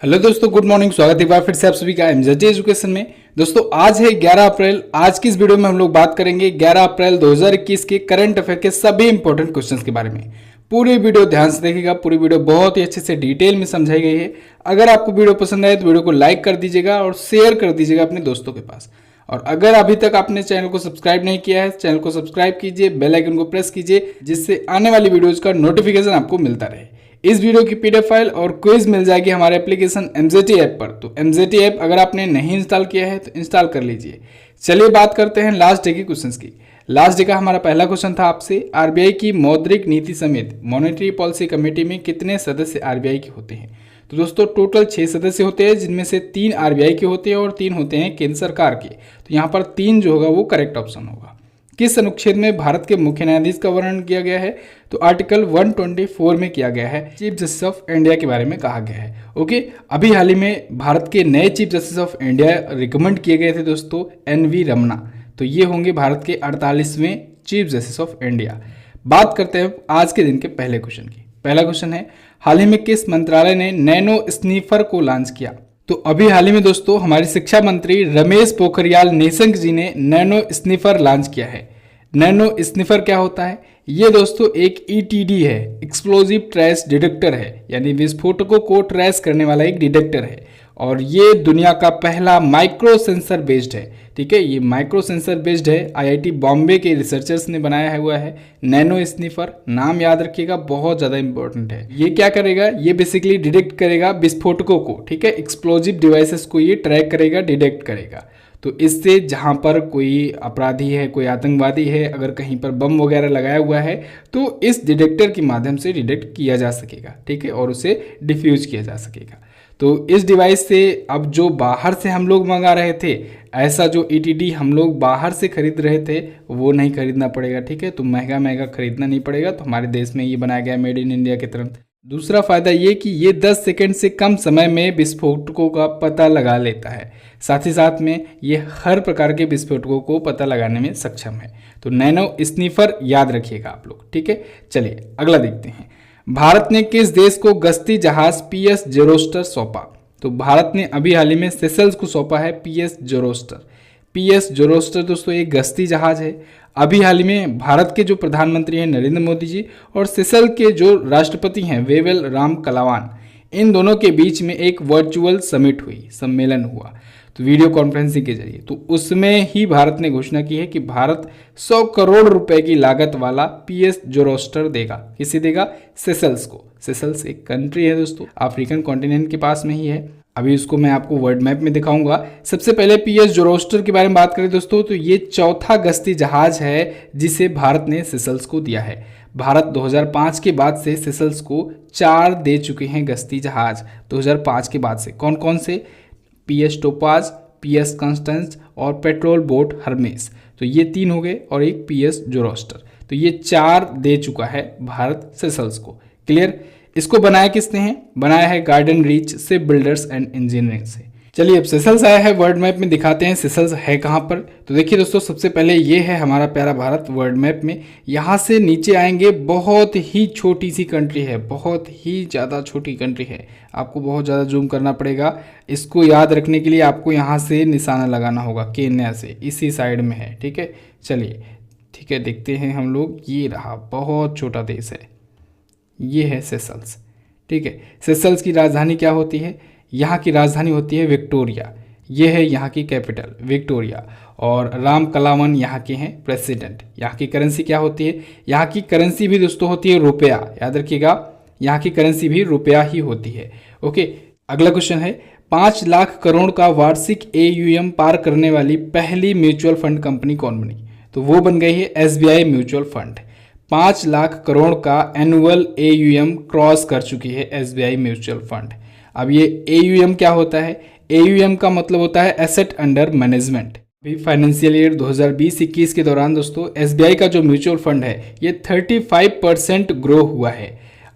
Hello दोस्तों, good morning. स्वागत है एक बार फिर से आप सभी का एमजेटी एजुकेशन में। दोस्तों आज है 11 अप्रैल। आज की इस वीडियो में हम लोग बात करेंगे 11 अप्रैल 2021 के करंट अफेयर के सभी इंपॉर्टेंट क्वेश्चंस के बारे में। पूरी वीडियो ध्यान से देखिएगा, पूरी वीडियो बहुत ही अच्छे से डिटेल में समझाई गई है। अगर आपको वीडियो पसंद आए तो वीडियो को लाइक कर दीजिएगा और शेयर कर दीजिएगा अपने दोस्तों के पास। और अगर अभी तक आपने चैनल को सब्सक्राइब नहीं किया है, चैनल को सब्सक्राइब कीजिए, बेल आइकन को प्रेस कीजिए, जिससे आने वाली वीडियोज का नोटिफिकेशन आपको मिलता रहे। इस वीडियो की पीडीएफ फाइल और क्विज मिल जाएगी हमारे एप्लीकेशन एमजेटी ऐप पर। तो एमजेटी ऐप अगर आपने नहीं इंस्टॉल किया है तो इंस्टॉल कर लीजिए। चलिए बात करते हैं लास्ट डे के क्वेश्चंस की। लास्ट डे का हमारा पहला क्वेश्चन था आपसे, आरबीआई की मौद्रिक नीति समेत मॉनेटरी पॉलिसी कमेटी में कितने सदस्य आरबीआई के होते हैं? तो दोस्तों टोटल 6 सदस्य होते हैं, जिनमें से 3 आरबीआई के होते हैं और 3 होते हैं केंद्र सरकार के। तो यहाँ पर 3 जो होगा वो करेक्ट ऑप्शन होगा। किस अनुच्छेद में भारत के मुख्य न्यायाधीश का वर्णन किया गया है? तो आर्टिकल 124 में किया गया है। चीफ जस्टिस ऑफ इंडिया के बारे में कहा गया है। ओके, अभी हाल ही में भारत के नए chief justice of India recommend किए गए थे दोस्तों, एनवी रमना। तो ये होंगे भारत के 48वें चीफ जस्टिस ऑफ इंडिया। बात करते हैं आज के दिन के पहले क्वेश्चन की। पहला क्वेश्चन है, हाल ही में किस मंत्रालय ने नैनो स्नीफर को लॉन्च किया? तो अभी हाल ही में दोस्तों हमारे शिक्षा मंत्री रमेश पोखरियाल निशंक जी ने नैनो स्निफर लॉन्च किया है। नैनो स्निफर क्या होता है? ये दोस्तों एक ईटीडी है, एक्सप्लोजिव ट्रेस डिटेक्टर है, यानी विस्फोटकों को ट्रेस करने वाला एक डिटेक्टर है। और ये दुनिया का पहला माइक्रो सेंसर बेस्ड है। ठीक है, ये माइक्रो सेंसर बेस्ड है। आईआईटी बॉम्बे के रिसर्चर्स ने बनाया हुआ है नैनो स्निफर। नाम याद रखिएगा, बहुत ज़्यादा इंपॉर्टेंट है। ये क्या करेगा? ये बेसिकली डिटेक्ट करेगा विस्फोटकों को। ठीक है, एक्सप्लोजिव डिवाइसेस को ये ट्रैक करेगा, डिटेक्ट करेगा। तो इससे जहाँ पर कोई अपराधी है, कोई आतंकवादी है, अगर कहीं पर बम वगैरह लगाया हुआ है तो इस डिटेक्टर के माध्यम से डिटेक्ट किया जा सकेगा। ठीक है, और उसे डिफ्यूज किया जा सकेगा। तो इस डिवाइस से अब जो बाहर से हम लोग मंगा रहे थे, ऐसा जो ईटीडी हम लोग बाहर से खरीद रहे थे, वो नहीं खरीदना पड़ेगा। ठीक है, तो महंगा महंगा खरीदना नहीं पड़ेगा। तो हमारे देश में ये बनाया गया मेड इन इंडिया के तरफ। दूसरा फायदा ये कि ये 10 सेकंड से कम समय में विस्फोटकों का पता लगा लेता है। साथ ही साथ में ये हर प्रकार के विस्फोटकों को पता लगाने में सक्षम है। तो नैनो स्नीफर याद रखिएगा आप लोग। ठीक है, चलिए अगला देखते हैं। भारत ने किस देश को गश्ती जहाज पीएस जोरोस्टर सौंपा? तो भारत ने अभी हाल ही में सेशल्स को सौंपा है पीएस जोरोस्टर। पीएस जोरोस्टर दोस्तों एक गश्ती जहाज है। अभी हाल ही में भारत के जो प्रधानमंत्री हैं नरेंद्र मोदी जी और सेशल के जो राष्ट्रपति हैं वेवेल राम कलावान, इन दोनों के बीच में एक वर्चुअल समिट हुई, सम्मेलन हुआ, तो वीडियो कॉन्फ्रेंसिंग के जरिए। तो उसमें ही भारत ने घोषणा की है कि भारत 100 करोड़ रुपए की लागत वाला पीएस जोरोस्टर देगा। किसे देगा? सेशल्स को। सेशल्स एक कंट्री है दोस्तों, अफ्रीकन कॉन्टिनेंट के पास में ही है। अभी उसको मैं आपको वर्ल्ड मैप में दिखाऊंगा। सबसे पहले पीएस जोरोस्टर के बारे में बात करें दोस्तों, तो ये चौथा गश्ती जहाज है जिसे भारत ने सेशल्स को दिया है। भारत 2005 के बाद से सेशल्स को 4 दे चुके हैं गश्ती जहाज। 2005 के बाद से कौन कौन से? पीएस टोपाज, पीएस कॉन्स्टेंस और पेट्रोल बोट हर्मेस। तो ये 3 हो गए और एक पीएस जोरोस्टर। तो ये 4 दे चुका है भारत सेशल्स को। क्लियर? इसको बनाया किसने है? बनाया है गार्डन रीच से बिल्डर्स एंड इंजीनियरिंग से। चलिए अब सेशल्स आया है, वर्ल्ड मैप में दिखाते हैं सेशल्स है कहाँ पर। तो देखिए दोस्तों, सबसे पहले ये है हमारा प्यारा भारत वर्ल्ड मैप में। यहाँ से नीचे आएंगे, बहुत ही छोटी सी कंट्री है, बहुत ही ज़्यादा छोटी कंट्री है। आपको बहुत ज़्यादा जूम करना पड़ेगा। इसको याद रखने के लिए आपको यहाँ से निशाना लगाना होगा, केन्या से इसी साइड में है। ठीक है, चलिए ठीक है, देखते हैं हम लोग। ये रहा, बहुत छोटा देश है, ये है सेशल्स। ठीक है, सेशल्स की राजधानी क्या होती है? यहाँ की राजधानी होती है विक्टोरिया। ये है यहाँ की कैपिटल विक्टोरिया। और राम कलावन यहाँ के हैं प्रेसिडेंट। यहाँ की करेंसी क्या होती है? यहाँ की करेंसी भी दोस्तों होती है रुपया। याद रखिएगा, यहाँ की करेंसी भी रुपया ही होती है। ओके, अगला क्वेश्चन है, 5 लाख करोड़ का वार्षिक AUM पार करने वाली पहली म्यूचुअल फंड कंपनी कौन बनी? तो वो बन गई है SBI mutual fund. 5 lakh crore का एनुअल AUM क्रॉस कर चुकी है SBI म्यूचुअल फंड। अब ये AUM क्या होता है? AUM का मतलब होता है एसेट अंडर मैनेजमेंट। अभी फाइनेंशियल ईयर 2020-21 के दौरान दोस्तों SBI का जो म्यूचुअल फंड है ये 35% ग्रो हुआ है।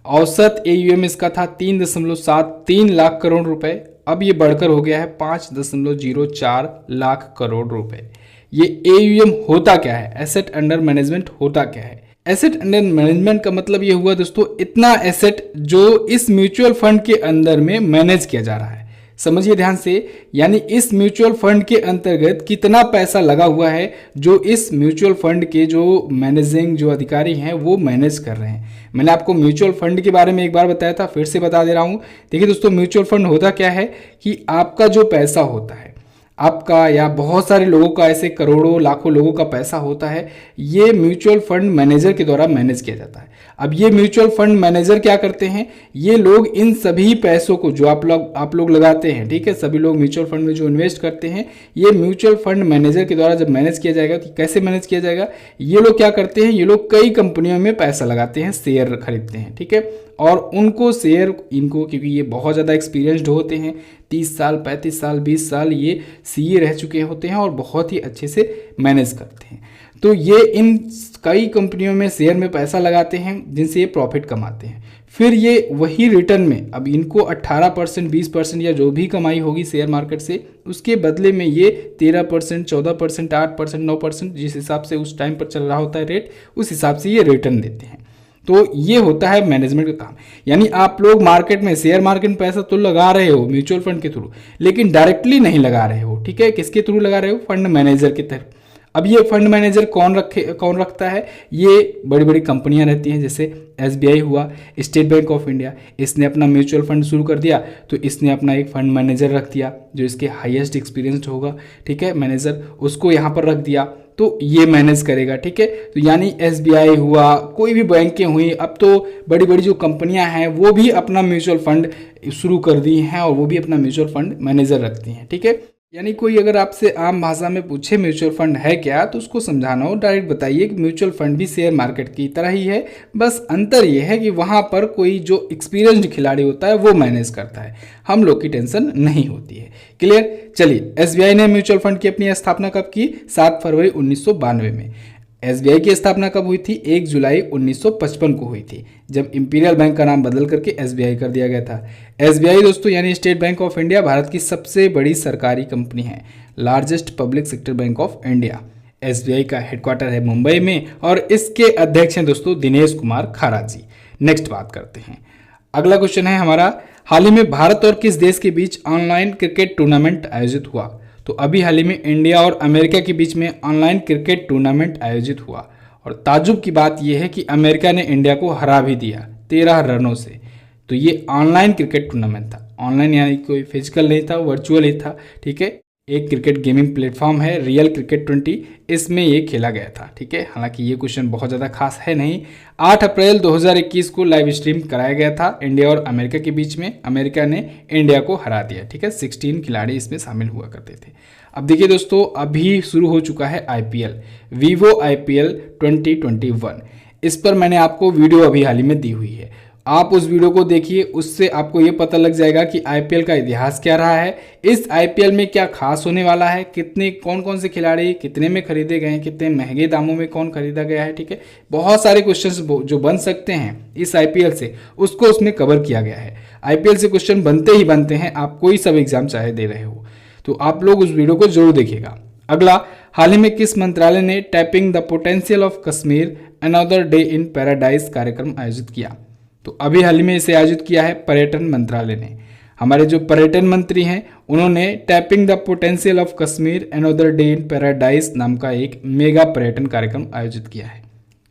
औसत AUM इसका था 3.73 लाख करोड़ रुपए। अब ये बढ़कर हो गया है 5.04 लाख करोड़ रुपए। ये AUM होता क्या है? एसेट अंडर मैनेजमेंट होता क्या है? एसेट अंडर मैनेजमेंट का मतलब ये हुआ दोस्तों इतना एसेट जो इस म्यूचुअल फंड के अंदर में मैनेज किया जा रहा है। समझिए ध्यान से, यानी इस म्यूचुअल फंड के अंतर्गत कितना पैसा लगा हुआ है जो इस म्यूचुअल फंड के जो मैनेजिंग जो अधिकारी हैं वो मैनेज कर रहे हैं। मैंने आपको म्यूचुअल फंड के बारे में एक बार बताया था, फिर से बता दे रहा हूँ। देखिए दोस्तों, म्यूचुअल फंड होता क्या है कि आपका जो पैसा होता है, आपका या बहुत सारे लोगों का, ऐसे करोड़ों लाखों लोगों का पैसा होता है, ये म्यूचुअल फंड मैनेजर के द्वारा मैनेज किया जाता है। अब ये म्यूचुअल फंड मैनेजर क्या करते हैं, ये लोग इन सभी पैसों को जो आप लोग लगाते हैं, ठीक है, सभी लोग म्यूचुअल फंड में जो इन्वेस्ट करते हैं, ये म्यूचुअल फंड मैनेजर के द्वारा जब मैनेज किया जाएगा तो कैसे मैनेज किया जाएगा, ये लोग क्या करते हैं, ये लोग कई कंपनियों में पैसा लगाते हैं, शेयर खरीदते हैं, ठीक है, और उनको शेयर इनको, क्योंकि ये बहुत ज़्यादा एक्सपीरियंस्ड होते हैं, 30 साल 35 साल 20 साल ये सीए रह चुके होते हैं और बहुत ही अच्छे से मैनेज करते हैं, तो ये इन कई कंपनियों में शेयर में पैसा लगाते हैं जिनसे ये प्रॉफिट कमाते हैं। फिर ये वही रिटर्न में, अब इनको 18% 20% या जो भी कमाई होगी शेयर मार्केट से, उसके बदले में ये 13% 14% 8% 9% जिस हिसाब से उस टाइम पर चल रहा होता है रेट, उस हिसाब से ये रिटर्न देते हैं। तो ये होता है मैनेजमेंट का काम। यानी आप लोग मार्केट में, शेयर मार्केट में पैसा तो लगा रहे हो म्यूचुअल फंड के थ्रू, लेकिन डायरेक्टली नहीं लगा रहे हो, ठीक है, किसके थ्रू लगा रहे हो, फंड मैनेजर के तरफ। अब ये फंड मैनेजर कौन रखता है, ये बड़ी बड़ी कंपनियां रहती हैं, जैसे एसबीआई हुआ, स्टेट बैंक ऑफ इंडिया, इसने अपना म्यूचुअल फंड शुरू कर दिया तो इसने अपना एक फंड मैनेजर रख दिया जो इसके हाईएस्ट एक्सपीरियंस्ड होगा, ठीक है, मैनेजर, उसको यहाँ पर रख दिया तो ये मैनेज करेगा, ठीक है। तो यानी एसबीआई हुआ, कोई भी बैंकें हुई, अब तो बड़ी बड़ी जो कंपनियां हैं वो भी अपना म्यूचुअल फंड शुरू कर दी हैं और वो भी अपना म्यूचुअल फंड मैनेजर रखती हैं, ठीक है। यानी कोई अगर आपसे आम भाषा में पूछे म्यूचुअल फंड है क्या, तो उसको समझाना हो, डायरेक्ट बताइए कि म्यूचुअल फंड भी शेयर मार्केट की तरह ही है, बस अंतर ये है कि वहाँ पर कोई जो एक्सपीरियंस्ड खिलाड़ी होता है वो मैनेज करता है, हम लोग की टेंशन नहीं होती है। क्लियर। चलिए, एसबीआई ने म्यूचुअल फंड की अपनी स्थापना कब की, 7 फरवरी 1992 में। एसबीआई की स्थापना कब हुई थी, 1 जुलाई 1955 को हुई थी, जब इंपीरियल बैंक का नाम बदल करके एसबीआई कर दिया गया था। एसबीआई दोस्तों यानी state bank of India Bharat की सबसे बड़ी सरकारी कंपनी है, largest public sector bank of India. SBI का हेडक्वार्टर है मुंबई में और इसके अध्यक्ष हैं दोस्तों दिनेश कुमार खारा जी। नेक्स्ट बात करते हैं, अगला क्वेश्चन है हमारा, हाल ही में भारत और किस देश के बीच ऑनलाइन क्रिकेट टूर्नामेंट आयोजित हुआ। तो अभी हाल ही में इंडिया और अमेरिका के बीच में ऑनलाइन क्रिकेट टूर्नामेंट आयोजित हुआ और ताजुब की बात यह है कि अमेरिका ने इंडिया को हरा भी दिया 13 रनों से। तो ये ऑनलाइन क्रिकेट टूर्नामेंट था, ऑनलाइन यानी कोई फिजिकल नहीं था, वर्चुअल ही था, ठीक है। एक क्रिकेट गेमिंग प्लेटफॉर्म है रियल क्रिकेट 20, इसमें ये खेला गया था, ठीक है। हालांकि ये क्वेश्चन बहुत ज़्यादा खास है नहीं। 8 अप्रैल 2021 को लाइव स्ट्रीम कराया गया था इंडिया और अमेरिका के बीच में, अमेरिका ने इंडिया को हरा दिया, ठीक है। 16 खिलाड़ी इसमें शामिल हुआ करते थे। अब देखिए दोस्तों, अभी शुरू हो चुका है आईपीएल, वीवो आईपीएल 2021, इस पर मैंने आपको वीडियो अभी हाल ही में दी हुई है, आप उस वीडियो को देखिए, उससे आपको ये पता लग जाएगा कि आईपीएल का इतिहास क्या रहा है, इस आईपीएल में क्या खास होने वाला है, कितने कौन कौन से खिलाड़ी कितने में खरीदे गए हैं, कितने महंगे दामों में कौन खरीदा गया है, ठीक है। बहुत सारे क्वेश्चंस जो बन सकते हैं इस आईपीएल से, उसको उसमें कवर किया गया है। आईपीएल से क्वेश्चन बनते ही बनते हैं, आप कोई सब एग्जाम चाहे दे रहे हो, तो आप लोग उस वीडियो को जरूर देखिएगा। अगला, हाल ही में किस मंत्रालय ने tapping the potential of Kashmir another day in paradise कार्यक्रम आयोजित किया। तो अभी हाल ही में इसे आयोजित किया है पर्यटन मंत्रालय ने। हमारे जो पर्यटन मंत्री हैं उन्होंने tapping the potential of Kashmir another day in paradise नाम का एक मेगा पर्यटन कार्यक्रम आयोजित किया है।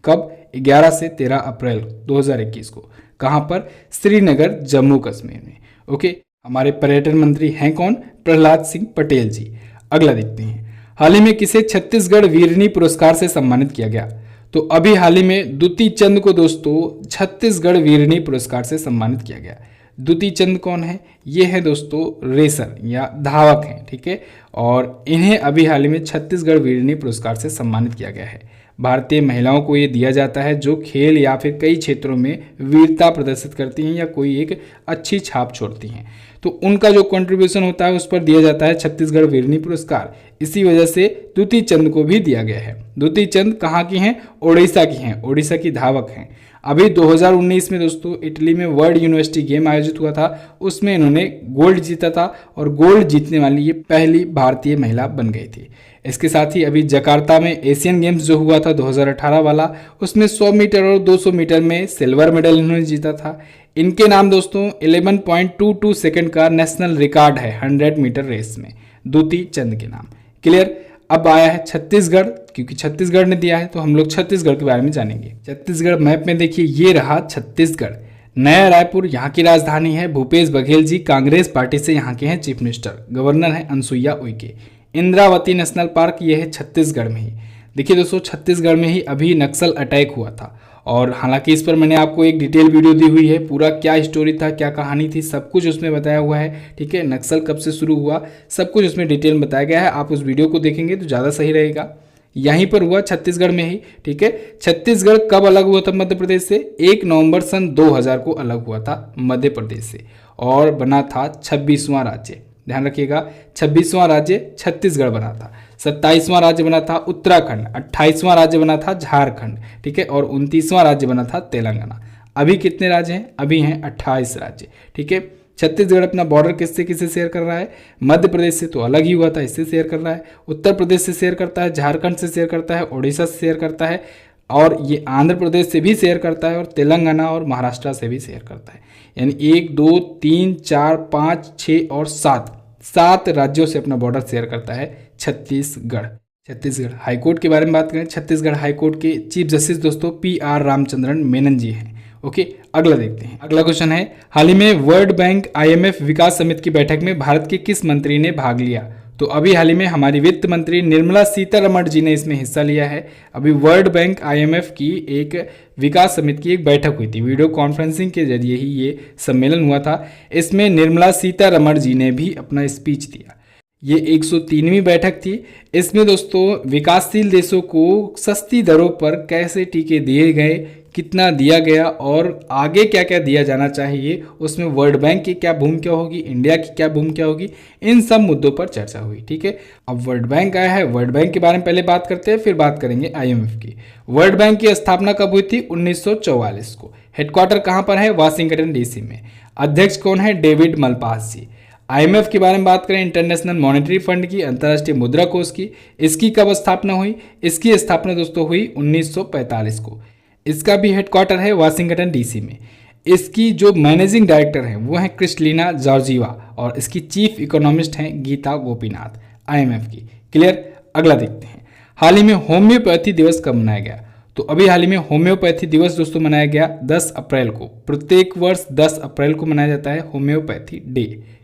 कब, 11 से 13 अप्रैल 2021 को। कहाँ पर, श्रीनगर जम्मू कश्मीर में। ओके, हमारे पर्यटन मंत्री हैं कौन, प्रहलाद सिंह पटेल जी। अगला देखते हैं, हाल ही में किसे छत्तीसगढ़ वीरनी पुरस्कार से सम्मानित किया गया। तो अभी हाल ही में दुती चंद को दोस्तों छत्तीसगढ़ वीरनी पुरस्कार से सम्मानित किया गया। दुती चंद कौन है, ये है दोस्तों रेसर या धावक हैं, ठीक है, और इन्हें अभी हाल ही में छत्तीसगढ़ वीरनी पुरस्कार से सम्मानित किया गया है। भारतीय महिलाओं को ये दिया जाता है जो खेल या फिर कई क्षेत्रों में वीरता प्रदर्शित करती हैं या कोई एक अच्छी छाप छोड़ती हैं, तो उनका जो कंट्रीब्यूशन होता है उस पर दिया जाता है छत्तीसगढ़ वीरनी पुरस्कार। इसी वजह से दुती चंद को भी दिया गया है। दुती चंद कहाँ की हैं, ओडिशा की हैं, ओडिशा की धावक हैं। अभी 2019 में दोस्तों इटली में वर्ल्ड यूनिवर्सिटी गेम आयोजित हुआ था, उसमें इन्होंने गोल्ड जीता था और गोल्ड जीतने वाली ये पहली भारतीय महिला बन गई थी। इसके साथ ही अभी जकार्ता में एशियन गेम्स जो हुआ था 2018 वाला, उसमें 100 मीटर और 200 मीटर में सिल्वर मेडल इन्होंने जीता था। इनके नाम दोस्तों 11.22 सेकंड का नेशनल रिकॉर्ड है 100 मीटर रेस में, दूती चंद के नाम। क्लियर। अब आया है छत्तीसगढ़, क्योंकि छत्तीसगढ़ ने दिया है तो हम लोग छत्तीसगढ़ के बारे में जानेंगे। छत्तीसगढ़ मैप में देखिए ये रहा छत्तीसगढ़। नया रायपुर यहाँ की राजधानी है। भूपेश बघेल जी कांग्रेस पार्टी से यहाँ के हैं चीफ मिनिस्टर। गवर्नर है अनसुईया उइके। इंद्रावती नेशनल पार्क ये है छत्तीसगढ़ में ही। देखिए दोस्तों छत्तीसगढ़ में ही अभी नक्सल अटैक हुआ था और हालांकि इस पर मैंने आपको एक डिटेल वीडियो दी हुई है, पूरा क्या स्टोरी था, क्या कहानी थी, सब कुछ उसमें बताया हुआ है। ठीक है, नक्सल कब से शुरू हुआ, सब कुछ उसमें डिटेल में बताया गया है। आप उस वीडियो को देखेंगे तो ज़्यादा सही रहेगा। यहीं पर हुआ छत्तीसगढ़ में ही। ठीक है, छत्तीसगढ़ कब अलग हुआ था मध्य प्रदेश से? 1 नवंबर सन 2000 को अलग हुआ था मध्य प्रदेश से और बना था 26वां राज्य। ध्यान रखिएगा 26वां राज्य छत्तीसगढ़ बना था। 27वां राज्य बना था उत्तराखंड। 28वां राज्य बना था झारखंड। ठीक है, और 29वां राज्य बना था तेलंगाना। अभी कितने राज्य हैं? अभी हैं 28 राज्य। ठीक है, छत्तीसगढ़ अपना बॉर्डर किससे किससे शेयर कर रहा है? मध्य प्रदेश से तो अलग ही हुआ था, इससे शेयर कर रहा है। उत्तर प्रदेश से शेयर करता है, झारखंड से शेयर करता है, उड़ीसा से शेयर करता है और ये आंध्र प्रदेश से भी शेयर करता है और तेलंगाना और महाराष्ट्र से भी शेयर करता है। यानी 1 2 3 4 5 6 और 7 राज्यों से अपना बॉर्डर शेयर करता है छत्तीसगढ़। छत्तीसगढ़ हाईकोर्ट के बारे में बात करें, छत्तीसगढ़ हाईकोर्ट के चीफ जस्टिस दोस्तों PR रामचंद्रन मेनन जी हैं। ओके, अगला देखते हैं। अगला क्वेश्चन है, हाल ही में वर्ल्ड बैंक IMF विकास समिति की बैठक में भारत के किस मंत्री ने भाग लिया? तो अभी हाल ही में हमारी वित्त मंत्री निर्मला सीतारमण जी ने इसमें हिस्सा लिया है। अभी वर्ल्ड बैंक IMF की एक विकास समिति की एक बैठक हुई थी, वीडियो कॉन्फ्रेंसिंग के जरिए ही ये सम्मेलन हुआ था। इसमें निर्मला सीतारमण जी ने भी अपना स्पीच दिया। ये 103वीं बैठक थी। इसमें दोस्तों विकासशील देशों को सस्ती दरों पर कैसे टीके दिए गए, कितना दिया गया और आगे क्या क्या दिया जाना चाहिए, उसमें वर्ल्ड बैंक की क्या भूमिका होगी, इंडिया की क्या भूमिका होगी, इन सब मुद्दों पर चर्चा हुई। ठीक है, अब वर्ल्ड बैंक आया है, वर्ल्ड बैंक के बारे में पहले बात करते हैं, फिर बात करेंगे IMF की। वर्ल्ड बैंक की स्थापना कब हुई थी? 1944 को। हेडक्वार्टर कहाँ पर है? वाशिंगटन DC में। अध्यक्ष कौन है? डेविड मलपास जी। IMF के बारे में बात करें, इंटरनेशनल मॉनेटरी फंड की, अंतर्राष्ट्रीय मुद्रा कोष की, इसकी कब स्थापना हुई? इसकी स्थापना दोस्तों हुई 1945 को। इसका भी हेडक्वार्टर है वाशिंगटन DC में। इसकी जो मैनेजिंग डायरेक्टर हैं वो हैं क्रिस्टलिना जॉर्जिवा और इसकी चीफ इकोनॉमिस्ट हैं गीता गोपीनाथ IMF की। क्लियर। अगला देखते हैं, हाल ही में होम्योपैथी दिवस कब मनाया गया? तो अभी हाल ही में होम्योपैथी दिवस दोस्तों मनाया गया 10 अप्रैल को। प्रत्येक वर्ष 10 अप्रैल को मनाया जाता है होम्योपैथी डे।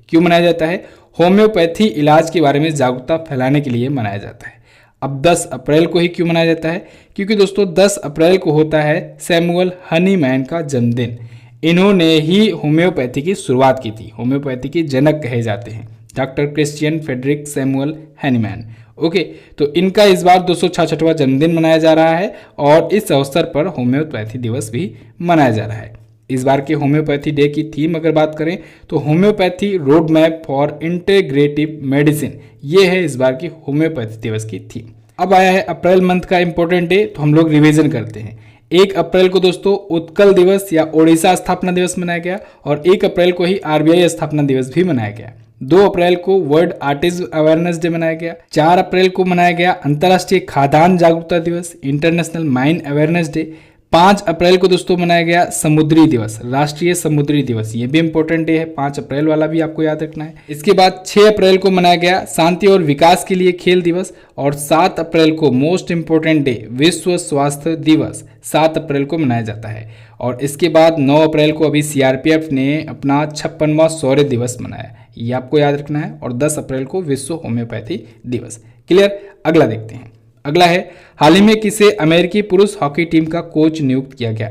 क्यों मनाया जाता है? होम्योपैथी इलाज के बारे में जागरूकता फैलाने के लिए मनाया जाता है। अब 10 अप्रैल को ही क्यों मनाया जाता है? क्योंकि दोस्तों 10 अप्रैल को होता है सैमुअल हनीमैन का जन्मदिन। इन्होंने ही होम्योपैथी की शुरुआत की थी। होम्योपैथी के जनक कहे जाते हैं doctor Christian Friedrich Samuel Hahnemann. Okay, तो इनका इस बार 266वां जन्मदिन मनाया जा रहा है और इस अवसर पर होम्योपैथी दिवस भी मनाया जा रहा है। इस बार के होम्योपैथी डे की थीम अगर बात करें तो homeopathy road map for integrative medicine, ये है इस बार की होम्योपैथी दिवस की थीम। अब आया है अप्रैल मंथ का इंपॉर्टेंट डे, तो हम लोग रिवीजन करते हैं। 1 अप्रैल को दोस्तों उत्कल दिवस या ओडिशा स्थापना दिवस मनाया गया और 1 अप्रैल को ही RBI स्थापना दिवस भी मनाया गया। 2 अप्रैल को वर्ल्ड आर्टिस्ट अवेयरनेस डे मनाया गया। 4 अप्रैल को मनाया गया अंतर्राष्ट्रीय खाद्यान्न जागरूकता दिवस, इंटरनेशनल माइन अवेयरनेस डे। 5 अप्रैल को दोस्तों मनाया गया समुद्री दिवस, राष्ट्रीय समुद्री दिवस, ये भी इंपॉर्टेंट डे है, 5 अप्रैल वाला भी आपको याद रखना है। इसके बाद 6 अप्रैल को मनाया गया शांति और विकास के लिए खेल दिवस और 7 अप्रैल को मोस्ट इंपॉर्टेंट डे विश्व स्वास्थ्य दिवस 7 अप्रैल को मनाया जाता है। और इसके बाद 9 अप्रैल को अभी CRPF ने अपना 56वां शौर्य दिवस मनाया, ये आपको याद रखना है। और 10 अप्रैल को विश्व होम्योपैथी दिवस। क्लियर। अगला देखते हैं। अगला है, हाल ही में किसे अमेरिकी पुरुष हॉकी टीम का कोच नियुक्त किया गया?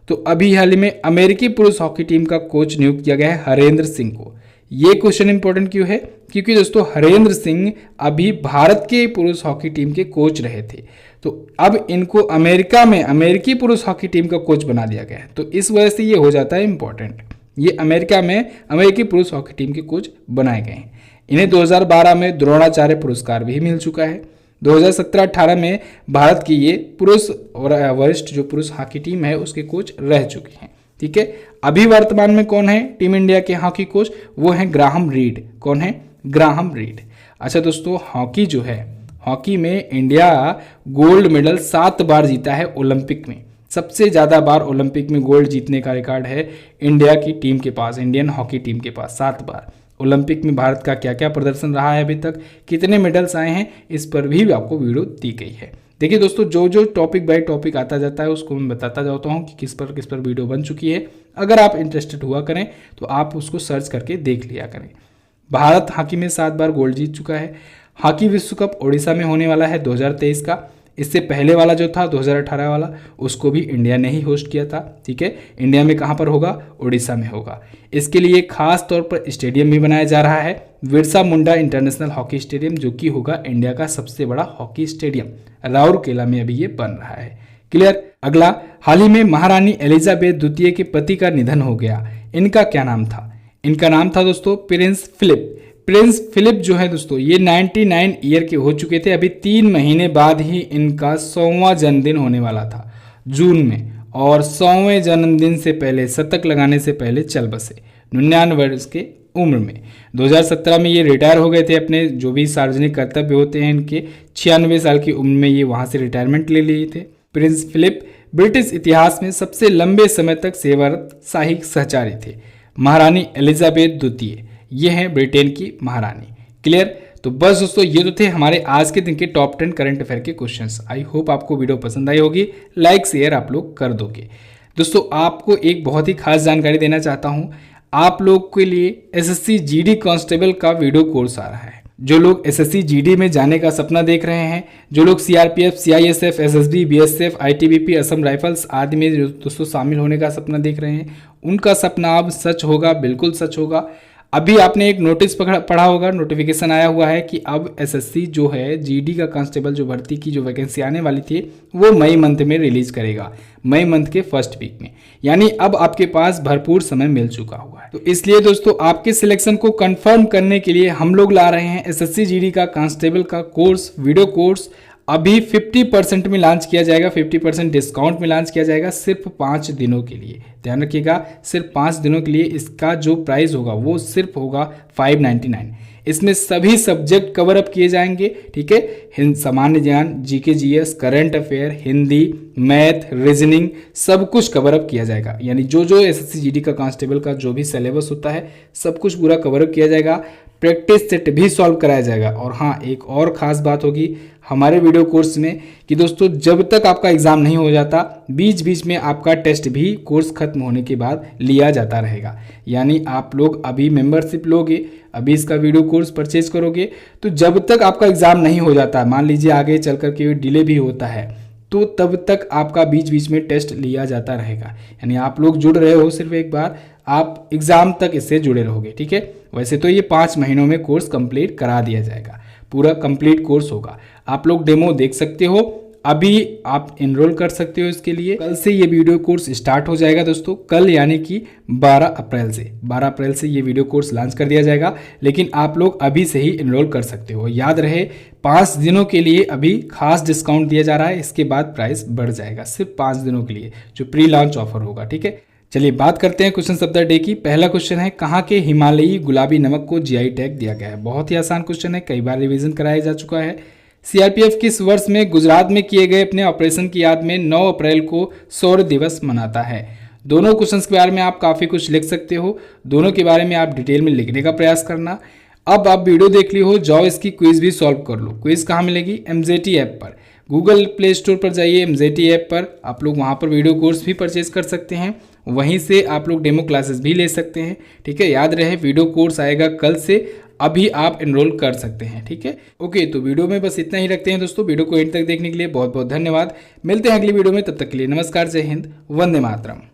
तो अभी हाल ही में अमेरिकी पुरुष हॉकी टीम का कोच नियुक्त किया गया है हरेंद्र सिंह को। ये क्वेश्चन इंपॉर्टेंट क्यों है? क्योंकि दोस्तों हरेंद्र सिंह अभी भारत के पुरुष हॉकी टीम के कोच रहे थे, तो अब इनको अमेरिका में अमेरिकी पुरुष हॉकी टीम का कोच बना दिया गया है, तो इस वजह से ये हो जाता है इंपॉर्टेंट। ये अमेरिका में अमेरिकी पुरुष हॉकी टीम के कोच बनाए गए हैं। इन्हें 2012 में द्रोणाचार्य पुरस्कार भी मिल चुका है। 2017-18 में भारत की ये पुरुष और वरिष्ठ जो पुरुष हॉकी टीम है उसके कोच रह चुके हैं। ठीक है, अभी वर्तमान में कौन है टीम इंडिया के हॉकी कोच? वो हैं ग्राहम रीड। कौन है? Graham read. अच्छा दोस्तों, हॉकी जो है, हॉकी में इंडिया गोल्ड मेडल 7 बार जीता है ओलंपिक में। सबसे ज़्यादा बार ओलंपिक में गोल्ड जीतने का रिकॉर्ड है इंडिया की टीम के पास, इंडियन हॉकी टीम के पास 7 बार। ओलंपिक में भारत का क्या क्या प्रदर्शन रहा है अभी तक, कितने मेडल्स आए हैं, इस पर भी आपको वीडियो दी गई है। देखिए दोस्तों, जो जो टॉपिक बाय टॉपिक आता जाता है उसको मैं बताता जाता हूँ कि किस पर वीडियो बन चुकी है। अगर आप इंटरेस्टेड हुआ करें तो आप उसको सर्च करके देख लिया करें। भारत हॉकी में 7 बार गोल्ड जीत चुका है। हॉकी विश्व कप ओडिशा में होने वाला है 2023 का। इससे पहले वाला जो था 2018 वाला, उसको भी इंडिया ने ही होस्ट किया था। ठीक है, इंडिया में कहाँ पर होगा? ओडिशा में होगा। इसके लिए खास तौर पर स्टेडियम भी बनाया जा रहा है, Birsa Munda international hockey stadium, जो कि होगा इंडिया का सबसे बड़ा हॉकी स्टेडियम। राउरकेला में अभी ये बन रहा है। क्लियर। अगला, हाल ही में महारानी एलिजाबेथ द्वितीय के पति का निधन हो गया। इनका क्या नाम था? इनका नाम था दोस्तों प्रिंस फिलिप। प्रिंस फिलिप जो है दोस्तों, ये 99 ईयर के हो चुके थे। अभी 3 महीने बाद ही इनका 100वां जन्मदिन होने वाला था जून में, और 100वें जन्मदिन से पहले, शतक लगाने से पहले चल बसे 99 वर्ष के उम्र में। 2017 में ये रिटायर हो गए थे। अपने जो भी सार्वजनिक कर्तव्य होते हैं इनके, 96 साल की उम्र में ये वहाँ से रिटायरमेंट ले लिए थे। प्रिंस फिलिप ब्रिटिश इतिहास में सबसे लंबे समय तक सेवारत शाही सहचारी थे। महारानी एलिजाबेथ द्वितीय, ये हैं ब्रिटेन की महारानी। क्लियर। तो बस दोस्तों, ये तो थे हमारे आज के दिन के टॉप 10 करंट अफेयर के क्वेश्चंस। आई होप आपको वीडियो पसंद आई होगी। लाइक शेयर आप लोग कर दोगे। दोस्तों, आपको एक बहुत ही खास जानकारी देना चाहता हूं। आप लोग के लिए एसएससी जीडी कांस्टेबल का वीडियो कोर्स आ रहा है। जो लोग एसएससी जीडी में जाने का सपना देख रहे हैं, जो लोग CRPF, CISF, SSB, BSF, ITBP, Assam rifles आदि में जो दोस्तों शामिल होने का सपना देख रहे हैं, उनका सपना अब सच होगा, बिल्कुल सच होगा। अभी आपने एक नोटिस पढ़ा होगा, नोटिफिकेशन आया हुआ है कि अब एसएससी जो है जीडी का कांस्टेबल जो भर्ती की जो वैकेंसी आने वाली थी वो मई मंथ में रिलीज करेगा, मई मंथ के फर्स्ट वीक में। यानी अब आपके पास भरपूर समय मिल चुका हुआ है। तो इसलिए दोस्तों, आपके सिलेक्शन को कंफर्म करने के लिए हम लोग ला रहे हैं एसएससी जीडी का कांस्टेबल का कोर्स, वीडियो कोर्स। अभी 50% में लॉन्च किया जाएगा, 50% डिस्काउंट में लॉन्च किया जाएगा, सिर्फ 5 दिनों के लिए। ध्यान रखिएगा, सिर्फ 5 दिनों के लिए इसका जो प्राइस होगा वो सिर्फ होगा 599। इसमें सभी सब्जेक्ट कवर अप किए जाएंगे। ठीक है, सामान्य ज्ञान, GK GS, current affair, Hindi, math, reasoning, सब कुछ कवर अप किया जाएगा। यानी जो जो एसएससी जीडी का कांस्टेबल का जो भी सिलेबस होता है सब कुछ पूरा कवर अप किया जाएगा। प्रैक्टिस सेट भी सॉल्व कराया जाएगा। और हाँ, एक और ख़ास बात होगी हमारे वीडियो कोर्स में कि दोस्तों, जब तक आपका एग्ज़ाम नहीं हो जाता, बीच बीच में आपका टेस्ट भी कोर्स खत्म होने के बाद लिया जाता रहेगा। यानी आप लोग अभी मेंबरशिप लोगे, अभी इसका वीडियो कोर्स परचेज करोगे, तो जब तक आपका एग्ज़ाम नहीं हो जाता, मान लीजिए आगे चल कर के डिले भी होता है, तो तब तक आपका बीच बीच में टेस्ट लिया जाता रहेगा। यानी आप लोग जुड़ रहे हो सिर्फ एक बार, आप एग्ज़ाम तक इससे जुड़े रहोगे। ठीक है, वैसे तो ये 5 महीनों में कोर्स कंप्लीट करा दिया जाएगा, पूरा कंप्लीट कोर्स होगा। आप लोग डेमो देख सकते हो, अभी आप इनरोल कर सकते हो इसके लिए। कल से ये वीडियो कोर्स स्टार्ट हो जाएगा दोस्तों, कल यानी कि 12 अप्रैल से ये वीडियो कोर्स लॉन्च कर दिया जाएगा। लेकिन आप लोग अभी से ही इनरोल कर सकते हो। याद रहे, 5 दिनों के लिए अभी खास डिस्काउंट दिया जा रहा है, इसके बाद प्राइस बढ़ जाएगा। सिर्फ 5 दिनों के लिए जो प्री लॉन्च ऑफर होगा। ठीक है, चलिए बात करते हैं क्वेश्चन ऑफ द डे की। पहला क्वेश्चन है, कहाँ के हिमालयी गुलाबी नमक को जीआई टैग दिया गया है? बहुत ही आसान क्वेश्चन है, कई बार रिवीजन कराया जा चुका है। सीआरपीएफ किस वर्ष में गुजरात में किए गए अपने ऑपरेशन की याद में 9 अप्रैल को शौर्य दिवस मनाता है? दोनों क्वेश्चंस के बारे में आप काफ़ी कुछ लिख सकते हो, दोनों के बारे में आप डिटेल में लिखने का प्रयास करना। अब आप वीडियो देख ली हो, जाओ इसकी क्विज भी सॉल्व कर लो। क्विज कहाँ मिलेगी? एमजेटी ऐप पर, गूगल प्ले स्टोर पर जाइए, एमजेटी ऐप पर आप लोग वहाँ पर वीडियो कोर्स भी परचेज कर सकते हैं, वहीं से आप लोग डेमो क्लासेस भी ले सकते हैं। ठीक है, याद रहे वीडियो कोर्स आएगा कल से, अभी आप एनरोल कर सकते हैं। ठीक है, ओके, तो वीडियो में बस इतना ही रखते हैं दोस्तों। वीडियो को एंड तक देखने के लिए बहुत बहुत धन्यवाद। मिलते हैं अगली वीडियो में, तब तक के लिए नमस्कार, जय हिंद, वंदे मातरम।